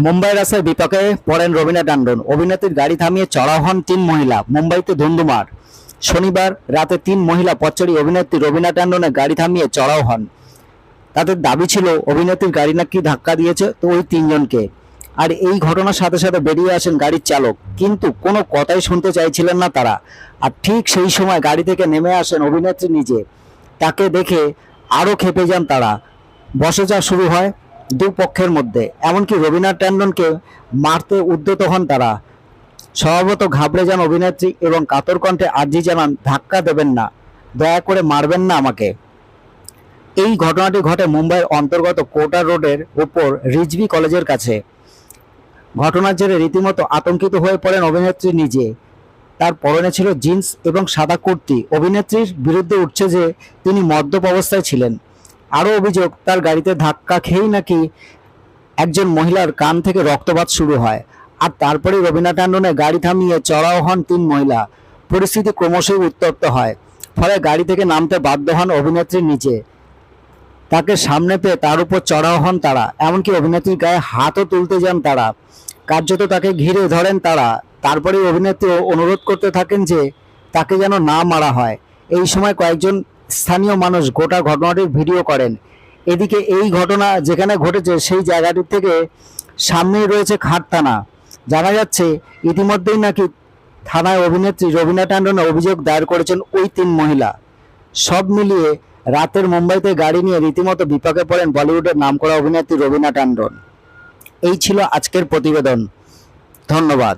মুম্বাই রাস্তায় বিপাকে পড়েন রবিনা ট্যান্ডন। অভিনেত্রীর গাড়ি থামিয়ে চড়াও হন তিন মহিলা। মুম্বাইতে ধুন্ধুমার। শনিবার রাতে তিন মহিলা পথচারী অভিনেত্রী রবিনা ট্যান্ডনের গাড়ি থামিয়ে চড়াও হন। তাদের দাবি ছিল অভিনেত্রীর গাড়ি নাকি ধাক্কা দিয়েছে তো ওই তিনজনকে। আর এই ঘটনার সাথে সাথে বেরিয়ে আসেন গাড়ির চালক, কিন্তু কোনো কথাই শুনতে চাইছিলেন না তারা। আর ঠিক সেই সময় গাড়ি থেকে নেমে আসেন অভিনেত্রী নিজে। তাকে দেখে আরও ক্ষেপে যান তারা। বচসা শুরু হয় দুপক্ষের মধ্যে, এমনকি রবিনা ট্যান্ডনকে মারতে উদ্যত হন তারা। স্বভাবত ঘাবড়ে যান অভিনেত্রী এবং কাতর কণ্ঠে আর্জি জানান, ধাক্কা দেবেন না, দয়া করে মারবেন না আমাকে। এই ঘটনাটি ঘটে মুম্বাইয়ের অন্তর্গত কোটা রোডের উপর রিজভি কলেজের কাছে। ঘটনার জেরে রীতিমতো আতঙ্কিত হয়ে পড়েন অভিনেত্রী নিজে। তার পরনে ছিল জিন্স এবং সাদা কুর্তি। অভিনেত্রীর বিরুদ্ধে উঠছে যে তিনি মদ্যপ অবস্থায় ছিলেন। আরও অভিযোগ, তার গাড়িতে ধাক্কা খেয়েই নাকি একজন মহিলার কান থেকে রক্তপাত শুরু হয়। আর তারপরেই রবিনা ট্যান্ডনের গাড়ি থামিয়ে চড়াও হন তিন মহিলা। পরিস্থিতি ক্রমশই উত্তপ্ত হয়, ফলে গাড়ি থেকে নামতে বাধ্য হন অভিনেত্রী নিজে। তাকে সামনে পেয়ে তার উপর চড়াও হন তারা, এমনকি অভিনেত্রীর গায়ে হাতও তুলতে যান তারা। কার্যত তাকে ঘিরে ধরেন তারা। তারপরে অভিনেত্রী অনুরোধ করতে থাকেন যে তাকে যেন না মারা হয়। এই সময় কয়েকজন স্থানীয় মানুষ গোটা ঘটনাটির ভিডিও করেন। এদিকে এই ঘটনা যেখানে ঘটেছে সেই জায়গাটির থেকে সামনেই রয়েছে খাট থানা। জানা যাচ্ছে ইতিমধ্যেই নাকি থানায় অভিনেত্রী রবিনা ট্যান্ডন অভিযোগ দায়ের করেছেন ওই তিন মহিলা। সব মিলিয়ে রাতের মুম্বাইতে গাড়ি নিয়ে রীতিমতো বিপাকে পড়েন বলিউডের নামকরা অভিনেত্রী রবিনা ট্যান্ডন। এই ছিল আজকের প্রতিবেদন। ধন্যবাদ।